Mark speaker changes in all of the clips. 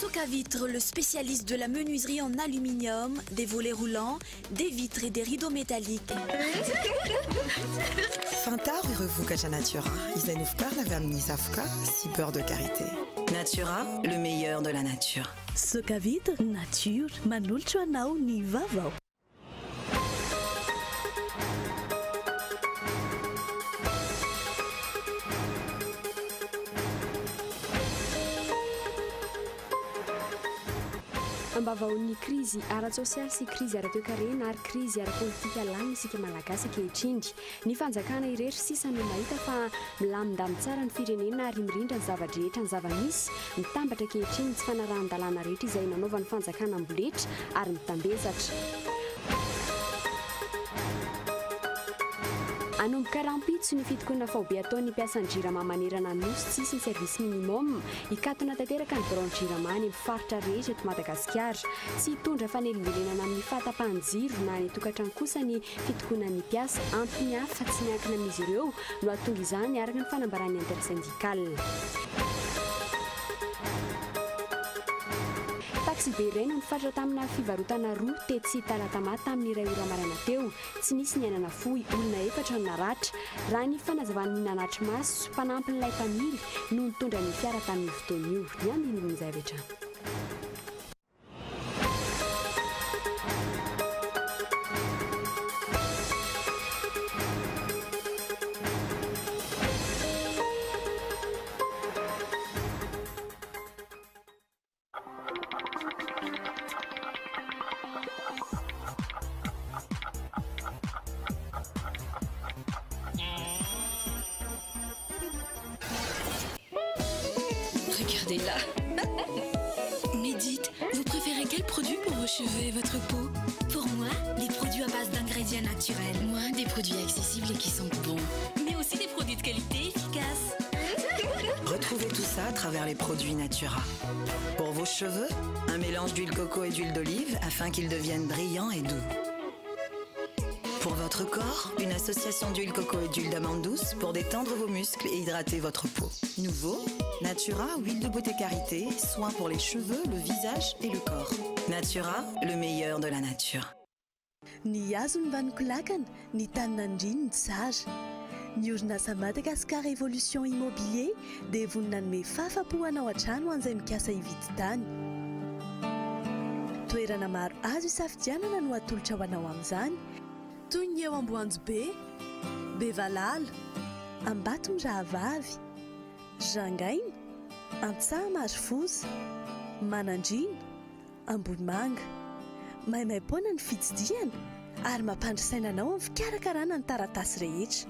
Speaker 1: Soca Vitre, le spécialiste de la menuiserie en aluminium, des volets roulants, des vitres et des rideaux métalliques.
Speaker 2: Fantar Revukaja Natura, Izenufkar Navamni Safka, si peur de carité.
Speaker 3: Natura, le meilleur de la nature.
Speaker 4: Soca Vitre, nature, manulcho anao ni vavao.
Speaker 5: Ambavaon'ny krizy ara-tsosialy sy krizy ara-toekarena ary krizy ara-politika lany isika malagasy ankehitriny. Ny fanjakana irery sisa no mahita fa milamindamy tsara ny firenena ary mirindra ny zava-drehetra ny zava-misy, mitambatra ankehitriny tsy fanarahan-dalàna rehetra izay nanaovan'ny fanjakana amboletra ary mitambezatra. Anomboka rampitso ny fitokonana faobe ataon'ny mpiasan'ny jirama manerana nosy tsisy ny service minimum. Ikatona tanteraka ny branche jirama any amin'ny faritra rehetra eto Madagasikara. Tsy hitondra fanelindelenana amin'ny fahatapahan-jiro na ny tokantrano kosa ny fitokonan'ny mpiasa antony hafa tsy miankina amin'izy ireo no ahatonga izany araka ny fanambaran'ny intersyndical. Taxi be iray no nifaritra tamina fivarotana roa tetsy Talatamata tamin'ny iray ora maraina teo. Tsy nisy ny anana fohy, olona efatra no naratra. Raha ny fanazavan'ny nanatry maso, mpanampin'ilay mpamily no nitondra ny fiara tamin'ny fotoana io. Ny andininy zavatra.
Speaker 6: Regardez-la. Mais dites, vous préférez quel produit pour vos cheveux et votre peau?
Speaker 1: Pour moi, des produits à base d'ingrédients naturels.
Speaker 6: Moi, des produits accessibles et qui sont bons.
Speaker 1: Mais aussi des produits de qualité efficaces.
Speaker 3: Retrouvez tout ça à travers les produits Natura. Pour vos cheveux, un mélange d'huile coco et d'huile d'olive afin qu'ils deviennent brillants et doux. Pour votre corps, une association d'huile coco et d'huile d'amande douce pour détendre vos muscles et hydrater votre peau. Nouveau, Natura, huile de beauté karité, soin pour les cheveux, le visage et le corps. Natura, le meilleur de la nature.
Speaker 4: Ny hazo ny vaniko lakana, ny taninandriny ny tsara. Ny orinasa Madagascar Évolution Immobilier dia vonina nome fahafa-po anao an-trano an'izay mikasa hividy tany. Toerana maro azo isafidianana no atolotra ho anao amin'izany, toy ny eo Amboanjobe, Bevalala, Ambatondrahavavy, Jangaina, Antsahamarifosy, Manandrina, Ambohimanga. Maimaimpona ny fitsidiana ary mampandrisaina anao amin'ny fikarakarana ny taratasy rehetra.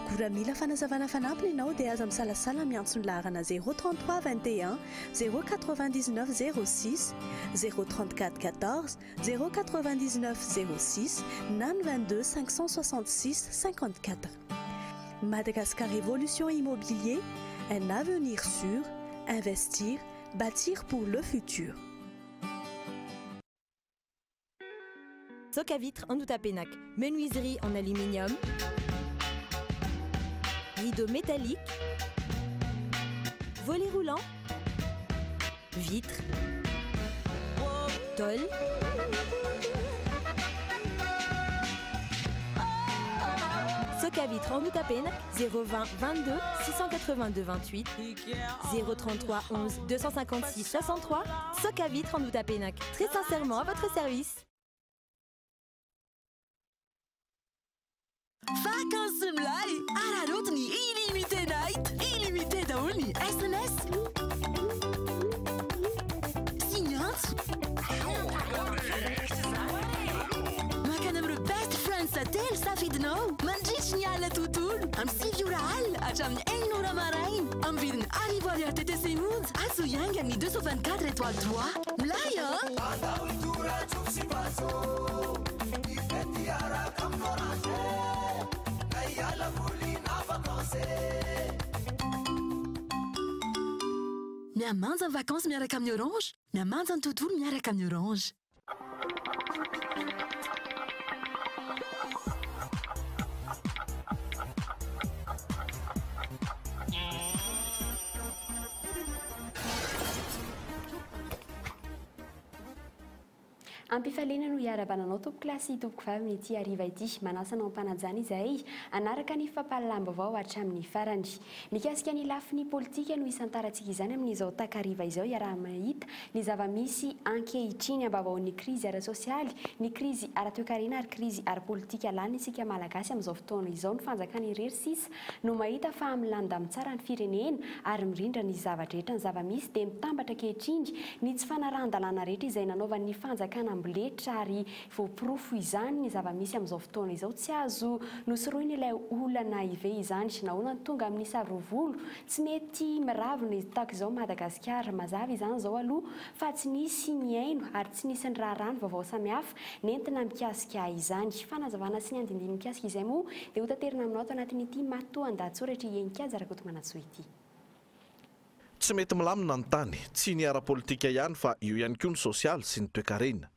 Speaker 4: Koa mila fanazavana fanampiny ianao dia aza misalasala miantsona laharana 033 21 099 06 034 14 099 06 na 22 566 54. Madagascar Évolution Immobilier, un avenir sûr, investir, bâtir pour le futur.
Speaker 7: Soca Vitre en Outapenac, menuiserie en aluminium, rideaux métalliques, volets roulants, vitres, tôles, Soca Vitre en Outapenac, 020 22 682 28 033 11 256 63. Soca Vitre en Outapenac, très sincèrement à votre service.
Speaker 8: Vacances mlay, ararotni illimité night, illimité daoni, SMS. Signant. Makanam best friends tel safidno, manjich nyala tutul, am sivural, acham enora marain, am vidin arrivoria TTC Mood, asu yang am 224 étoiles 3. Mlay hein? Miamanja en vacances miaraka amin'ny Orange, miamanja ny tontolo miaraka amin'ny Orange.
Speaker 5: Ampifalena no iarabananao tompoko klasy tompoko vavy mety ariva ity manasana ampanajana izay anaraka ny fampahalamba vao hatramin'ny farany. Mikasika ny lafiny politika no isantarantsika izany amin'izao takariva izao iaraha-mahita ny zava-misy ankehitriny ambavaon'ny krizy ara-sosialy, ny krizy ara-toekarena ary krizy ara-politika lany isika malagasy amin'izao fotoana izao. Ny fanjakana irery sisa no mahita fa milanda mitsara ny firenena ary mirindra ny zavatra rehetra. Ny zava-misy dia mitambatra ankehitriny ny tsy fanarahan-dalàna rehetra izay nanaovan'ny fanjakana amboletra ary voapirofo izany ny zava-misy amin'izao fotoana izao. Tsy azo nosoroina ilay olana ive izany nahoana tonga amin'ny sarovolo tsy mety miravina tahaka izao Madagasikara. Mazava izany izao aloha fa tsy nisy ny aino ary tsy nisy ny raharano vaovao samihafa nentina mikasika izany. Fanazavana sy ny andindiny mikasika izay moa dia hotaterina aminao ato anatin'ity matoan-datsoratra ienikaja rakoto manatsoa ity.
Speaker 9: Tsy mety milamina ny tany, tsy ny ara-politika ihany fa io ihany koa ny sosialy sy ny toe-karena.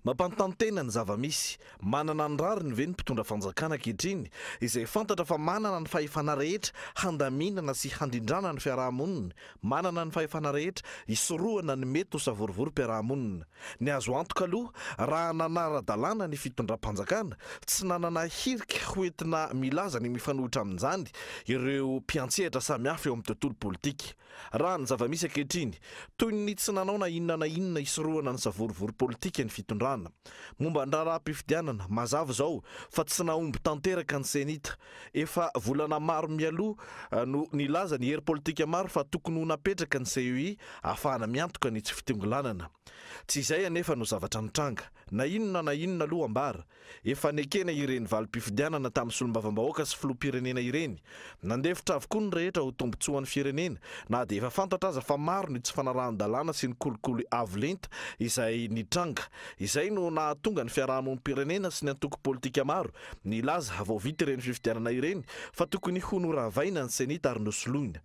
Speaker 9: Mampanontantena ny zava-misy, manana ny rariny ve ny mpitondra fanjakana ankehitriny izay fantatra fa manana ny fahefana rehetra handaminana sy handindrana ny fiarahamonina, manana ny fahefana rehetra isorohana ny mety ho savorovorom-piarahamonina. Ny azo antoka aloha raha nanara-dalàna ny fitondram-panjakana tsy nanana hirika hoentina milaza ny mifanohitra amin'izany ireo mpiantsehatra samihafa eo amin'ny tontolo politika. Raha ny zava-misy ankehitriny toy ny tsy nanao na inona isorohana ny savorovory politika ny fitondrana. Momba ny raharaham-pifidianana mazava zao fa tsy naomby tanteraka ny senita. Efa volana maro mialoha no nilaza ny hery politika maro fa tokony ho napetraka ny CEI ahafahana miantoka ny tsy fitongolanana. Tsy izay anefa no zavatra nitranga. Na inona aloha ambara efa nekena ireny valim-pifidianana tamin'ny solombavam-bahoaka sy filoham-pirenena ireny. Nandefitra avokoa ny rehetra ho tombotsoan'ny firenena na dia efa fantatra aza fa maro ny tsy fanarahan-dalàna sy ny kolikoly avolenta izay nitranga. Izay no nahatonga ny fiarahamonim-pirenena sy ny antoko politika maro nilaza vao vita ireny fifidianana ireny fa tokony ho noravaina ny senita ary nosoloina.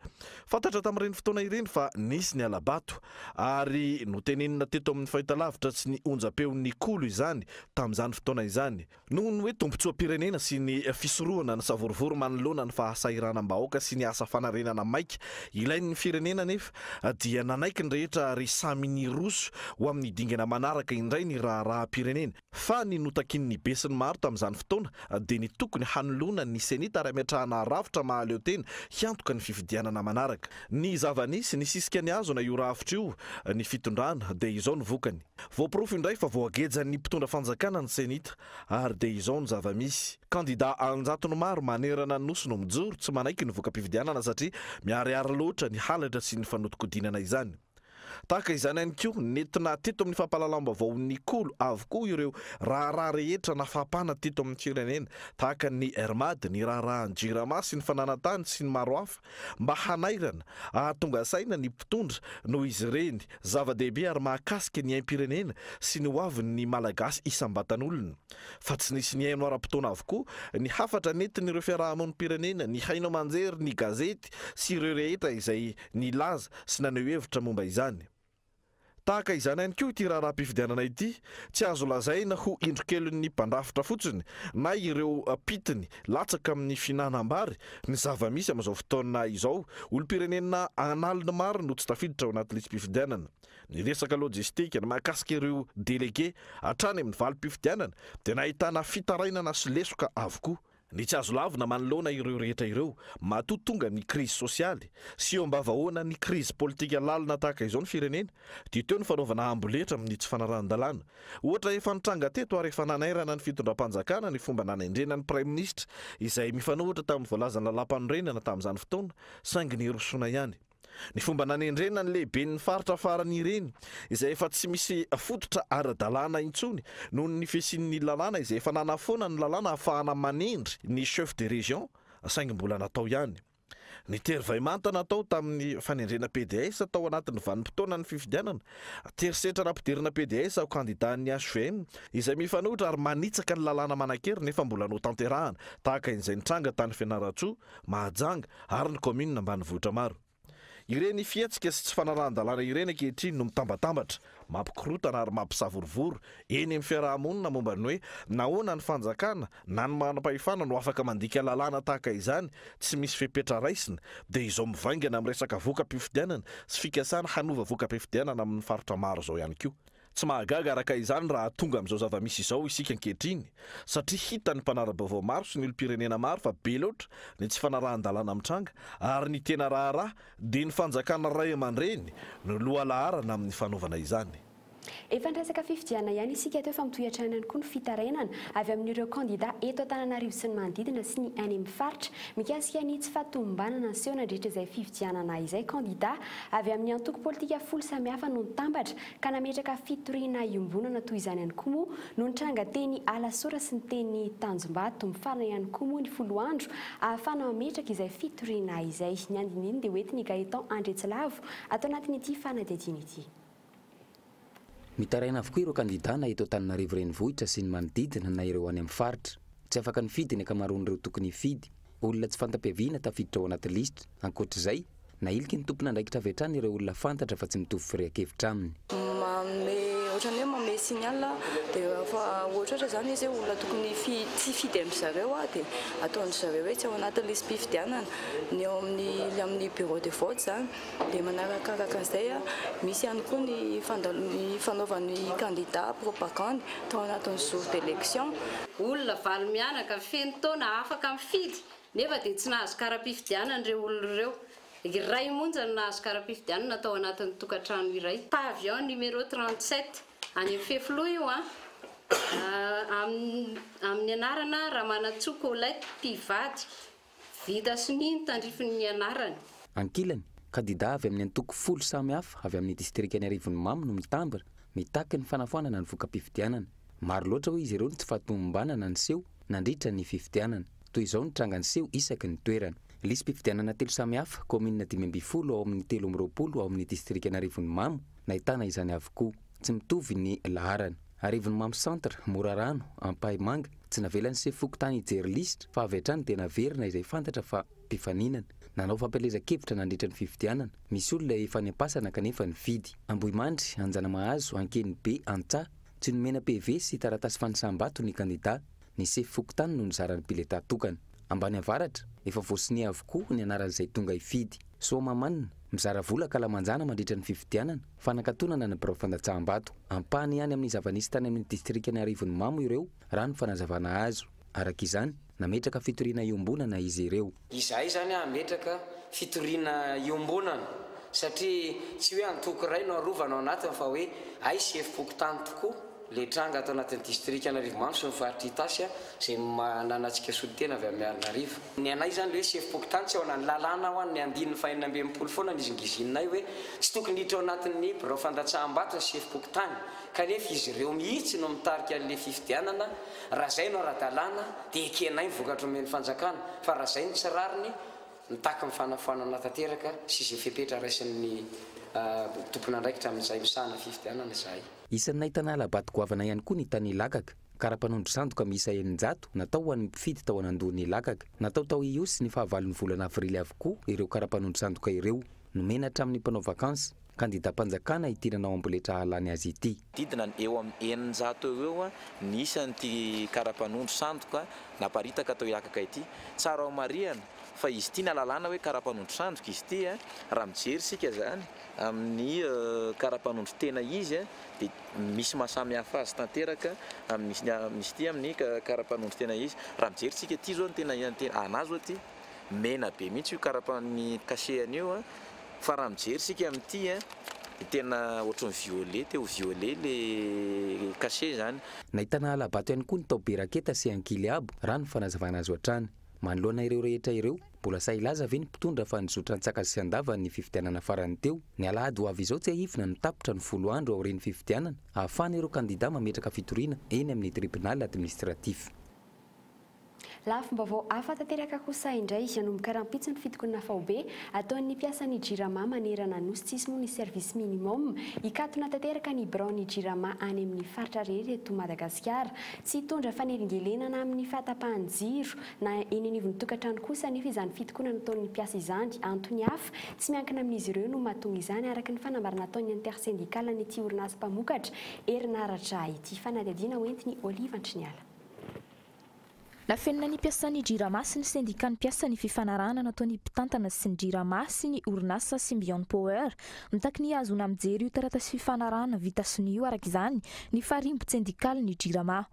Speaker 9: Fantatra tamin'ireny fotoana ireny fa nisy ny alabato ary notenenina teto amin'ny fahitalavitra sy ny onjam-peon'ny kolo izany tamin'izany fotoana izany. Noho ny hoe tombotsoam-pirenena sy ny fisorohana ny savorovoro manoloana ny fahasahiranam-bahoaka sy ny asa fanarenana maika ilain'ny firenena nefa dia nanaiky ny rehetra ry samy niroso ho amin'ny dingana manaraka indray ny raharaham-pirenena. Fa ny notakin'ny besiny maro tamin'izany fotoana dia ny tokony hanoloana ny senita ary ametrahana rafitra mahaleo tena hiantoka ny fifidianana manaraka. Ny zava-nisy ny sisika ny azo na io rafitra io ny fitondrana dia izao ny vokany. Voapirofo indray fa voagejany mpitondra fanjakana ny senita ary dia izao ny zava-misy. Kandida anjatony maro manerana nosy no mijoro tsy manaiky ny voka-pifidianana satria miariary loatra ny halatra sy ny fanodikodinana izany. Tahaka izany ihany koa nentina teto amin'ny fampahalalam-baovao ny kolo avokoa ireo raharaha rehetra nafapana teto amin'ny firenena tahaka ny Hermad, ny raharahan-JIRAMA sy ny fananantany sy ny maro hafa mba hanairana ahatonga saina ny mpitondra noho izy ireny zava-dehibe ary mahakasika ny aim-pirenena sy ny hoavin'ny malagasy isam-batan'olona. Fa tsy nisy ny haino ara-potoana avokoa ny hafatra nentin'ireo fiarahamonim-pirenena ny haino manjery ny gazety sy ireo rehetra izay nilaza sy naneho hevitra momba izany. Tahaka izany ihany koa ity raharaham-pifidianana ity tsy azo lazaina ho indrokelon'ny mpandrafitra fotsiny na ireo pitiny latsaka amin'ny finanam-bary ny zava-misy amin'izao fotoana izao. Olom-pirenena analina maro no tsy tafiditra ao anaty listim-pifidianana. Ny resaka lojistika ny mahakasika ireo delege hatrany amin'ny valim-pifidianana dia nahitana fitarainana sy lesoka avokoa. Ny tsy azo lavina manoloana ireo rehetra ireo matoa tonga ny krizy sosialy sy eo ambavahoana ny krizy politika lalina tahaka izao ny firenena dia teo ny fanaovana amboletra amin'ny tsy fanarahan-dalàna. Ohatra efa nitranga teto ary efa nanairana ny fitondram-panjakana ny fomba nanaindrena ny prime ministre izay mifanohitra tamin'ny voalazana lampanorenana tamin'izany fotoana saingy ny rosoana ihany. Ny fomba nanendrena ny lehibe ny faritra farany ireny izay efa tsy misy fototra ara-dalàna intsony noho ny fisian'ny lalàna izay efa nanafoana ny lalàna ahafahana manendry ny chef de région saingy mbola natao ihany. Ny tery-vaimanta natao tamin'ny fanendrena PDS tao anatin'ny vanim-potoana ny fifidianana. Terisetra rapiterina PDS ao kandidan'ny HVM izay mifanohitra ary manitsaka ny lalàna manan-kery nefa mbola notanterahana tahaka izay nitranga tany Fianarantsoa, Mahajanga ary ny commune ambanivohitra maro. Ireny fietsika sy tsy fanarahan-dalàna ireny ankehitriny no mitambatambatra, mampikorotana ary mampisavorovoro eny amin'ny fiarahamonina momba ny hoe nahoana ny fanjakana na ny manam-pahefana no afaka mandika lalàna tahaka izany tsy misy fepetra raisina dia izao mivaingana amin'ny resaka voka-pifidianana sy fikasana hanova voka-pifidianana amin'ny faritra maro izao ihany koa. tsy mahagaga araka izany raha tonga amin'izao zava-misy izao isika ankehitriny satria hitany mpanara-baovao maro sy ny olo-pirenena maro fa be loatra ny tsy fanarahan-dalàna mitranga ary ny tena raharaha dia ny fanjakana ray aman-dreny no lohalaharana amin'ny fanaovana izany.
Speaker 5: Efa nresaka fifidiana ihany isika teo fa mitoetrana ihany koa ny fitarainana avy amin'ireo kandida eto Antananarivo sy ny manodidina sy ny any amin'ny faritra mikasika ny tsy fahatombanana seho nandritra izay fifidianana izay kandida avy amin'ny antoko politika folo samihafa no nitambatra ka nametraka fitoriana iombonana toy izany ihany koa moa no nitranga teny Alasora sy ny teny Tanjombato mifarana ihany koa moa ny folo andro ahafana mametraka izay fitoriana izay ny andininy dia hoetiny Gaëtan Andretsilavo atao anatin'ity fanadihadiana ity.
Speaker 10: Mitaraina avokoa ireo kandidana eto Antananarivo renivohitra sy ny manodidina na ireo any amin'ny faritra. Tsy afaka nifidy ny ankamaroan'ireo tokony hifidy. Olona tsy fantam-piaviana tafiditra ao anaty listra. Ankoatr'izay, na iliky ny tompona andraikitra avy hatrany ireo olona fantatra fa tsy mitovy firehakevitra aminy.
Speaker 11: Ohatrany hoe manome signal dia fa ohatra zany izy olona tokony tsy fidy amin'zareo dia ataon'zareo hoe tsy ao anaty liste mpifidianana ny ao amin'ny bureau de vote zany dia manaraka an'izay misy ihany koa ny fanaovan'ny candidat propagande tao anatin'ny jour d'élection.
Speaker 12: Olona valo mianaka feno taona afaka mifidy nefa dia tsy nahazo kara-pifidianana ireo olona ireo. Iray monja nahazo kara-pifidianana natao anatin'ny tokantrano iray. Pavillon numéro 37 any amin'ny Fefloa io amin'ny anarana Ramanatsoa Colette mpivady vita soniny tandrifin'ny anarany.
Speaker 10: Ankilany, kandida avy amin'ny antoko folo samihafa avy amin'ny distrikany Arivon'ny Mamo no mitambatra mitaky ny fanafoanana ny voka-pifidianana. Maro loatra hoe izy ireo tsy fahatombanana ny seho nandritra ny fifidianana. Toy izao nitranga ny seho isaky ny toerana. Lisy mpifidianana telo samihafa, komina 520 ao amin'ny 320 ao amin'ny distrikany Arivon'ny Mamo, nahitana izany avokoa. Tsy mitovy ny laharana. Arivon'ny Mamo centre, Morarano, Ampaimanga, tsy navelany seho fokontany hijery listra fa avy hatrany tena verina izay fantatra fa mpifaninana. Nanao fampelezan-kevitra nandritra ny fifidianana. Misy olona efa niampasana kanefa nifidy. Ambohimandry, Anjanamahazo, Ankenibe, Antsaha, tsy nomena PV sy taratasy fanisambato ny kandida. Ny seho fokontany no nizaran'ny pileta tokana. Ambany avaratra, efa voasiny avokoa ny anaran'izay tonga hifidy. Soamamanina, mizara vola Kalamanjana mandritra ny fifidianana, fanankatonana ny birao fandatsaham-bato. Ampahany ihany amin'ny zava-nisy tany amin'ny distrikany Arivon'ny Mamo ireo, raha ny fanazavana azo. Araka izany, nametraka fitoriana iombonana izy ireo.
Speaker 13: Izahay zany ametraka fitoriana iombonana satria tsy hoe antoko iray no arovana ao anatiny fa hoe ay sefo-pokotany tokoa le tranga atao anatin'ny distrikany Arivon'ny Mamo sy ny faritra Itasy izay mananatsika solitena avy amin'ny Antananarivo. Ny anay zany le hoe sefo-pokotany tsy ao anany lalàna ho ny andininy fahinana amby enimpolo foana ny izingizinay hoe tsy tokony hiditra ao anatin'ny birao fandatsaham-bato ny sefo-pokotany kanefa izy ireo mihitsy no mitarika an'le fifidianana raha zay no ara-dalàna dia ekenay vokatra omen'ny fanjakana fa raha zay ny tsy rariny mitaky ny fanafoanana tanteraka sy izay fepetra raisin'ny tompona andraikitra amin'izay misahana fifidianana izay.
Speaker 10: Isan'ny nahitana alabato goavana ihany koa ny tany Lakaka. Kara-panondro sandoka miisa 900 natao ho an'ny mpifidy tao Anandony Lakaka. Natao tao iosy ny fahavalon'ny volana Avrily avokoa ireo kara-panondro sandoka ireo. Nomena hatramin'ny mpanao vakansy. Kandida mpanjakana hitirana ao amboletra halany azy ity.
Speaker 14: Didina eo amin'ny 900 eo ny isan'ity kara-panondro sandoka naparitaka tao Lakaka ity. Tsara ao marihana fa izy ity nalalàna hoe kara-panondro sandoka izy ity raha mijery sika zany amin'ny kara-panondro tena izy dia misy mahasamihafa azy tanteraka misy ity amin'ny kara-panondro tena izy raha mijery sika ity zao ny tena anazy ity mena be mihitsy io kara-panondro kasehany io fa raha mijery sika amin'ity tena ohatran'ny violet teo violet le cachet zany.
Speaker 10: Nahitana alabato ihany koa ny tao Beraketa sy Ankiliabo raha ny fanazavana azy hatrany. Manoloana ireo rehetra ireo, mbola sailaza ve ny mpitondra fa nizotra ny-tsaka sy andava ny fifidianana farany teo. Ny alahady ho avy izao tsy ahivina nitapitra ny 10 andro ao reny fifidianana ahafahana ireo kandida mametraka fitoriana eny amin'ny tribunal administratif.
Speaker 5: Lafim-baovao hafa tanteraka kosa indray nanomboka rahampitso ny fitokonana faobe ataon'ny mpiasan'ny Jirama manerana nosy tsisy moa ny service minimum hikatona tanteraka ny birao-ny Jirama any amin'ny faritra rehetra eto Madagasikara tsy hitondra fanelingelenana amin'ny fahatapahan'ny jiro na eny anivon'ny tokantrano kosa nefa izany fitokonana ataon'ny mpiasa izany antony hafa tsy miankina amin'izy ireo no mahatonga izany araka ny fanambarana ataon'ny intersendikala ny ity orinasa mpamokatra herinaratra ity fanadihadiana hoentiny Olive Antriniala.
Speaker 15: Lafenina ny mpiasan'ny JIRAMA sy ny sendika ny mpiasa ny fifanarahana nataony mpitantana sy ny JIRAMA sy ny orinasa Symbion Power mitaky ny azona mijery io taratasy fifanarahana vita siny io araka izany ny farimbo sendikaly ny JIRAMA.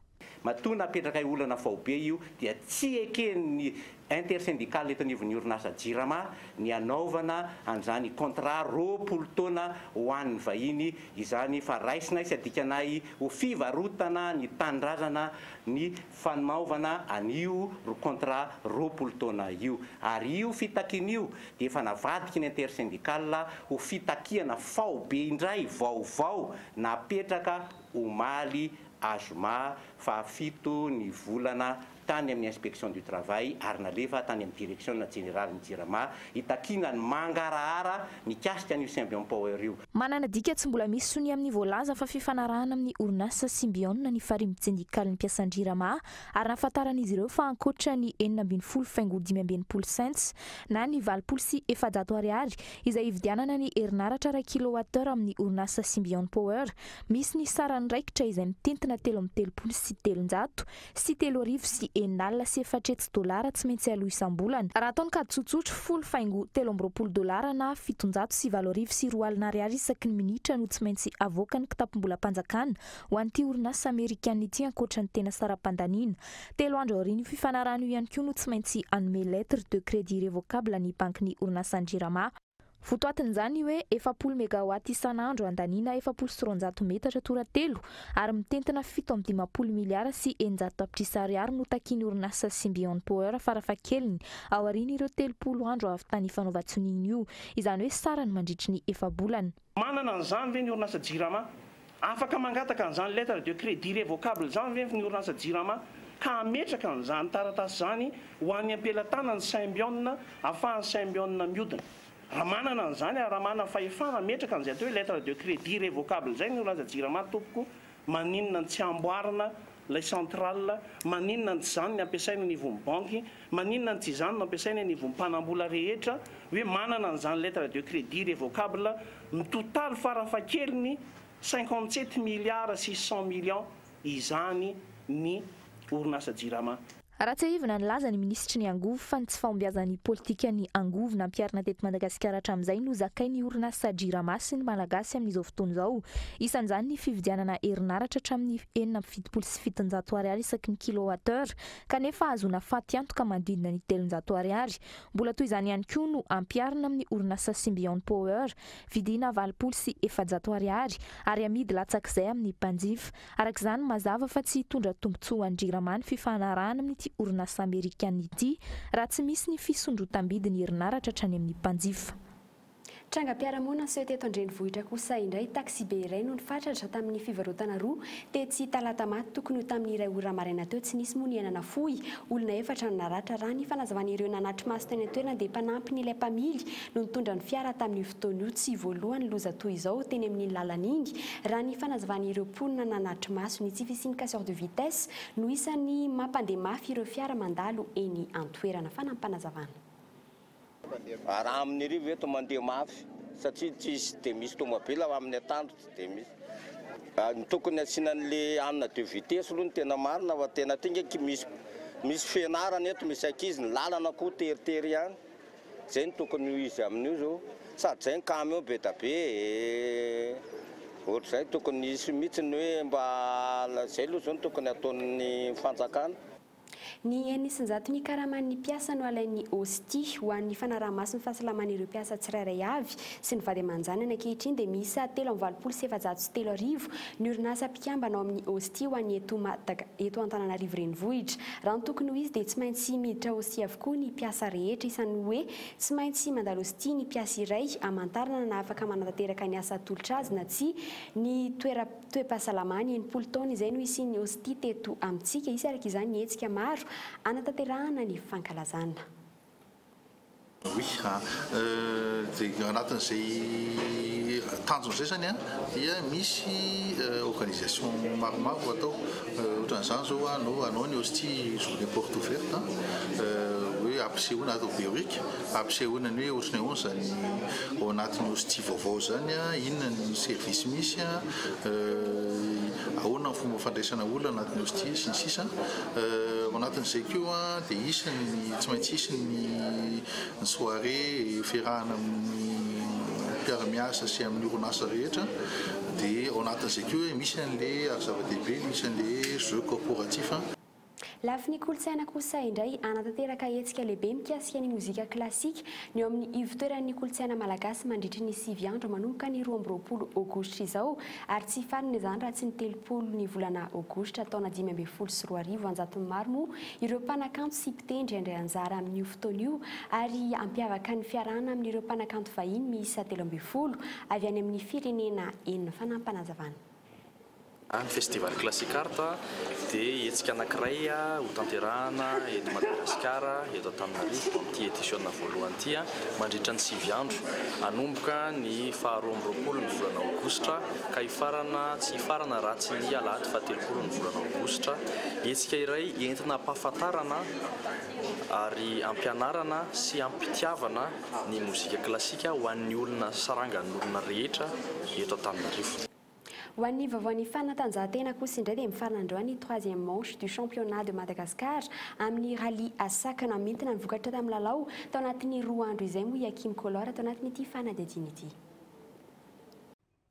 Speaker 16: Matona apetraka olana vao be io dia tsy eken'ny intersyndical eto anivon'ny orinasa JIRAMA ny anaovana an'izany contrat 20 taona ho an'ny vahiny izany fa raisina sy adikanay ho fivarotana ny tanindrazana ny fanaovana an'io contrat 20 taona io ary io fitakin'io dia efa navadiky ny intersyndical ho fitakiana vao be indray vaovao napetraka omaly azoma fahafito ny volana tany amin'ny inspection du travail ary nalefa tany amin'ny direction générale ny JIRAMA itakina ny mangarahara mikasika an'io Symbion Power io.
Speaker 15: Manana dika tsy mbola misy sony amin'ny voalaza fa fifanarahana amin'ny orinasa Symbion ny farimbo sendikaly ny mpiasan'ny JIRAMA ary nafantaran'izy ireo fa ankoatra ny 9.5 cents na ny 700 ariary izay ividianana ny herinaratra 1 kilowattheure amin'ny orinasa Symbion Power misy ny sarany raikitra izay mitentina 3.3 sy 300 sy 3 sy $400 tsy maintsy aloha isam-bolana. Raha ataony kady tsotsotro $3.30 na $707 sy $2 isaky ny minitra no tsy maintsy avoaka ny kitapom-bola mpanjakana ho an'ity orinasa Amerikanina ity ankoatra ny tena sara-pandaniana. 3 andro aoriana io fifanarahana io ihany koa no tsy maintsy anome lettre de crédit révocable ny bankin'ny orinasan'ny JIRAMA. Fotoatin'izany hoe 4 megawatt isan'andro andaniana 400 metatra toratelo ary mitentina 7.50 miliara sy 900 tapitrisa ariary no takiany orinasa Symbion Power farafahakeliny ao aoriana ireo 30 andro avy tany fanaovan-tsoniny io izany hoe sarany mandritry ny 4 bolana.
Speaker 16: Manana an'izany ve ny orinasa JIRAMA afaka mangataka an'izany lettre de crédit révocable zany ve ny orinasa JIRAMA ka ametraka an'izany taratasy zany ho an'ny ampelantanany Symbion ahafahan'ny Symbion miodina. Raha manana an'izany raha manana fahefana metraka an'izay atao hoe lettre de crédit révocable zay ny orinasa JIRAMA tompoko maninona ny tsy amboarina lay centrale maninona ny tsy zany ny ampiasaina ny nivon'ny banky maninona ny tsy zany no ampiasaina ny nivon'ny mpanambola rehetra hoe manana an'izany lettre de crédit révocable mitotaly farafahakeliny 57 milliards 600 millions izany ny orinasa JIRAMA.
Speaker 15: Raha tsy ahivana nilaza ny ministry ny angovo fa ny tsy fahombiazan'ny politika ny angovo nampiarina teto Madagasikara hatramin'izay no zakainy orinasa JIRAMA sy ny malagasy amin'izao fotoana izao. Isan'izany ny fividianana herinaratra hatramin'ny 7.700 ariary isaky ny kilowattheure kanefa azona faty antoka manodidina ny 300 ariary. Mbola toy izany ihany koa no ampiarina amin'ny orinasa Symbion Power vidina 700 sy 400 ariary ary amidy latsak'izay amin'ny mpanjifa. Arak'izany mazava fa tsy hitondra tombontsoa an'ny JIRAMA ny fifanarahana amin'ny orinasa Amerikanina ity raha tsy misy ny fisondrotam-bidiny herinaratra hatrany amin'ny mpanjifa.
Speaker 5: Trangam-piarahamonina sy teto an-drenivohitra kosa indray taxi be iray no nifatratra tamin'ny fivarotana roa tetsy talata maty tokony ho tamin'ny iray ora maraina teo tsy nisy moa ny enana fohy olona efatra no naratra raha ny fanazavan'ireo nanatry maso teny an-toerana dia mpanampy ny ilay mpamily no nitondra ny fiara tamin'ny fotoana io tsy voalohany loza toy izao teny amin'ny lalan'ingy raha ny fanazavan'ireo mponina nanatry maso ny tsy fisiany casseur de vitesse no isan'ny mampandeha mafy ireo fiara mandalo eny an-toerana fanampanazavana.
Speaker 17: Raha amin'ny rivo eto mandeha mafy satria tsisy dia misy tomobila amin'ny atandro tsy dia misy. Ny tokony asiana an'ilay anina de vitesse aloha ny tena marina fa tena tinga misy fianarana eto misy ankizy ny lalana koa teritery ihany. Zay ny tokony izy amin'io zao sady zay ny camion be da be ohatr'izay tokony isy mihitsy ny hoe mba zay aloha zao ny tokony ataon'ny fanjakana.
Speaker 5: Ny enisinjato ny karaman'ny mpiasa no alain'ny OSTI ho an'ny fanaraha-mason'ny fahasalaman'ireo mpiasa tsirairay avy sy ny vady aman-janany ankehitriny dia miisa 3.703 ny orinasa mpikambana ao amin'ny OSTI ho an'ny eto Antananarivo renivohitra. Raha ny tokony ho izy dia tsy maintsy miditra OSTI avokoa ny mpiasa rehetra isan'ny hoe tsy maintsy mandalo OSTI ny mpiasa iray amantarana na afaka manatanteraka ny asa atolotra azy na tsy ny toe-pahasalamany 80 taona izay no isian'ny OSTI teto amintsika isy araka izany ny hetsika maro anatanterahana ny fankalazana.
Speaker 18: Oui, dia anatin'izay tanjon'izay zany dia misy organisation maromaro atao ohatran'izany zao no anao ny OSTI journée porte ouverte hoe hoe ampisehoana atao béorique ampisehoanany hoe ohatrany ahoana zany ao anatin'ny hosty vaovao zany a inona ny service misy a ahoana ny fomba fandraisana olona anatin'ny hosty sy ny sisa ao anatin'izay keo a dia isany tsy maintsy isy ny soirée fiarahana amin'ny mpiara-miasa sy amin'ny orinasa rehetra dia ao anatin'izay keo hoe misy an'ilay ary zava-dehibe misy an'ilay jeu corporatif
Speaker 5: lafy ny kolotsaina kosa indray anatanteraka hetsika lehibe mikasika ny mozika klasika ny eo amin'ny ivitoeran'ny kolotsaina malagasy mandritry ny 9 andro manomboka ny 12 aogositra izao ary tsy farany izany raha tsy ny 3 ny volana aogositra taona 2012 sy 2000 anjatony maro moa ireo mpanakanto sy mpitendry indray anjara amin'io fotoana io ary ampiavaka ny fiarahana amin'ireo mpanakanto vahiny miisa 13 avy any amin'ny firenena enina fanampanazavana.
Speaker 19: Ny festival classique art dia hetsika anankiray ho tanterahana eto Madagasikara eto Antananarivo amin'ity édition voalohany ity mandritra ny 9 andro anomboka ny 12 ny volana aogositra ka tsy hifarana raha tsy ny alahady 13 ny volana aogositra hetsika iray entina ampahafantarana ary ampianarana sy ampitiavana ny mozika klasika ho an'ny olona sarangan'ny olona rehetra eto Antananarivo.
Speaker 5: Ho an'ny vaovaon'ny fanatanjahantena kosa indray dia mifarana andreo ny 3e manche du championnat de Madagascar amin'ny rally asakana mintina ny vokatra tamin'ny lalao tao anatin'ny 2 andro izay moa Hakim Kolor tao anatin'ity fanadihadiana ity.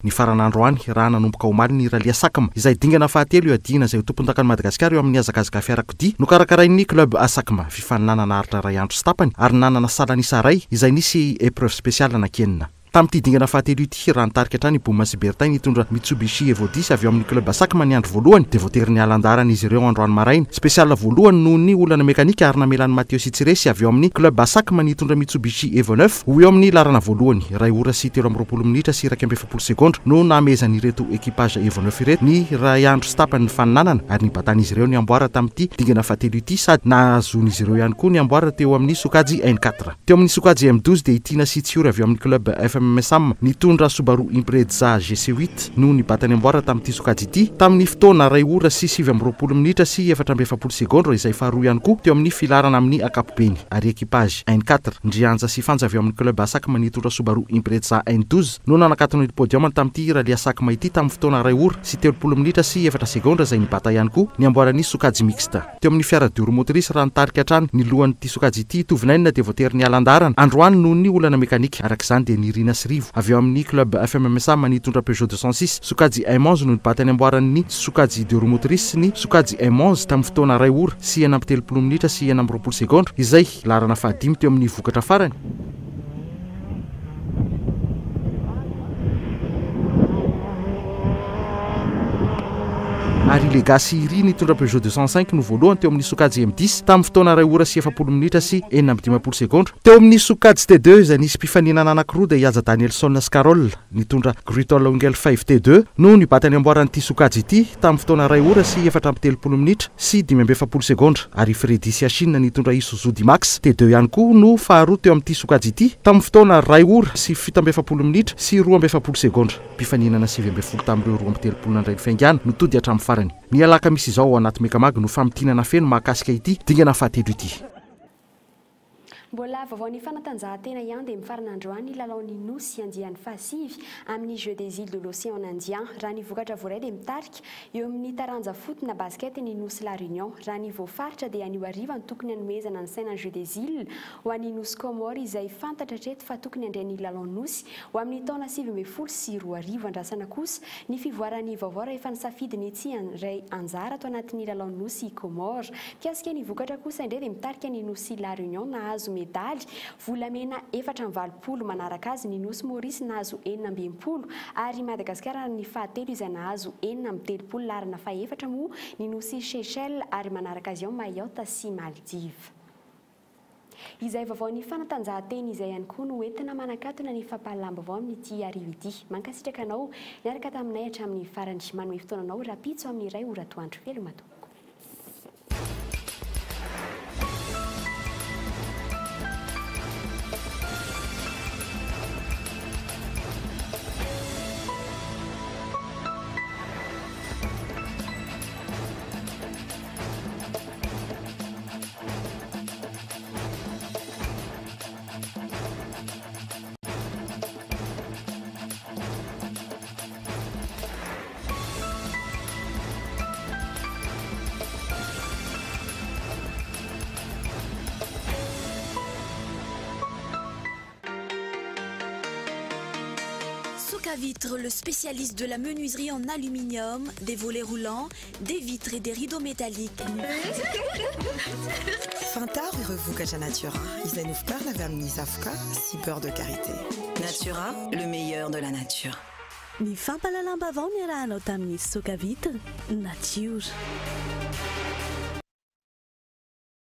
Speaker 20: Ny faran'androany raha nanomboka omaly ny rally asakama izay dingana fahatelo io adiana izay tompontakan'ny Madagasikara eo amin'ny azakazaka fiarakodia no karakarain'ny club asakama fifaninanana aritra ray andro sy tapany ary nanana salanisa ray izay nisy épreuve spéciale anankenina. Tamin'ity dingana fahatelo ity raha nitarika hatrany Boma Sibertain nitondra Mitsubishi Evo 10 avy amin'ny club asakama ny andro voalohany dia voatery ny alandarana izy ireo androany maraina spécial voalohany noho ny olana mekanika ary namelany Matteo Sitsiresy avy amin'ny club asakama nitondra Mitsubishi Evo 9 ho eo amin'ny larana voalohany 2 ora sy 13 minitra sy 20 sekondra no namezan'ireto ekipage Evo 9 ireto ny ray andro sy tapany ny faninanana ary ny batan'izy ireo ny amboara tamin'ity dingana fahatelo ity sady nahazon'izy ireo ihany koa ny amboara teo amin'ny Sokajy N4 teo amin'ny Sokajy M12 dia Itina sy Tsiora avy amin'ny club FMSam nitondra Subaru Impreza GC8 no nibatany amboara tamin'ity Sokajy ity tamin'ny fotoana 2 ora sy 20 minitra sy 40 sekondra izay faharoa ihany koa teo amin'ny filarana amin'ny akapobeny ary ekipage N4 ndrianja sy fanja avy amin'ny club asakama nitondra Subaru Impreza N12 no nanakatona ny podium tamin'ity rally asakama ity tamin'ny fotoana 2 ora sy 30 minitra sy 4 sekondra izay nibata ihany koa ny amboaran'ny Sokajy mixta teo amin'ny fiara dioro motrice raha nitarika hatrany ny lohan'ity Sokajy ity tovinaina dia voatery ny alandarana androany noho ny olana mekanika arak'izany dia nirina sy rivo avy eo amin'ny club FMMSA manitondra Peugeot 206 Sokajy M11 no nibatany amboaran'ny Sokajy dioro motrice ny Sokajy M11 tamin'ny fotoana 2 ora sy 30 minitra sy 20 sekondra izay larana fahadimy teo amin'ny vokatra farany. Ary Legacy Iri nitondra Peugeot 205 no voalohany teo amin'ny Sokajy M10 tamin'ny fotoana 2 ora sy 40 minitra sy 15 sekondra. Teo amin'ny Sokajy T2 izay nisy mpifaninana anankiroa dia Iaza Danielson sy Carol nitondra Gruitol Ongel 5 T2 no nibatany amboaran'ity Sokajy ity tamin'ny fotoana 2 ora sy 4 minitra sy 15 sekondra ary Freddy Siachine nitondra Isuzu D-Max T2 ihany koa no faharoa teo amin'ity Sokajy ity tamin'ny fotoana 2 ora sy 17 minitra sy 12 sekondra. Mpifaninana 20 tamin'ireo 13 nandray ny faingana no tody hatramin'ny farany. Ny alaka misy izao ao anaty Mekamag no famtinana feno mahakasika ity dingana fahatelo ity.
Speaker 5: Mbola vaovaon'ny fanatanjahantena ihany dia mifarana androany lalaon'ny nosy andian'ny fahasivy amin'ny Jeux des îles de l'Océan indien raha ny vokatra voaray dia mitarika eo amin'ny taranja foot na basket ny nosy La Réunion raha ny voafaritra dia anio ariva ny tokony hanomezana ny saina Jeux des îles ho an'ny nosy Comore izay fantatra hatreto fa tokony handray ny lalao nosy ho amin'ny taona 2010 sy 2000 andrasana kosa ny fivoaran'ny vaovao efa nisafidy ny tsy ray anjara ato anatin'ny lalao nosy Comore kiasika ny vokatra kosa indray dia mitarika ny nosy La Réunion nahazo medaly volamena 420 manaraka azy ny nosy Maurice nahazo 420 ary Madagasikara ny fahatelo izay nahazo 430 larana fahaefatra moa ny nosy Seychelles ary manaraka azy ao Mayotte sy Maldives. Izay vaovaon'ny fanatanjahantena izay ihany koa no entina manakatona ny fampahalamba-baovao amin'ity arivo ity. Mankasitraka anao niaraka taminay hatramin'ny farany manome fotoananao rapitso amin'ny iray ora toandro velomato.
Speaker 1: Socavitre, le spécialiste de la menuiserie en aluminium, des volets roulants, des vitres et des rideaux métalliques.
Speaker 2: Fantar ireo vokatra Natura. Izay novokarina avy amin'ny zavoka sy beurre de karité.
Speaker 3: Natura, le meilleur de la nature.
Speaker 4: Ny fampalalam-bavao ny arahanao tamin'ny Socavitre Nature.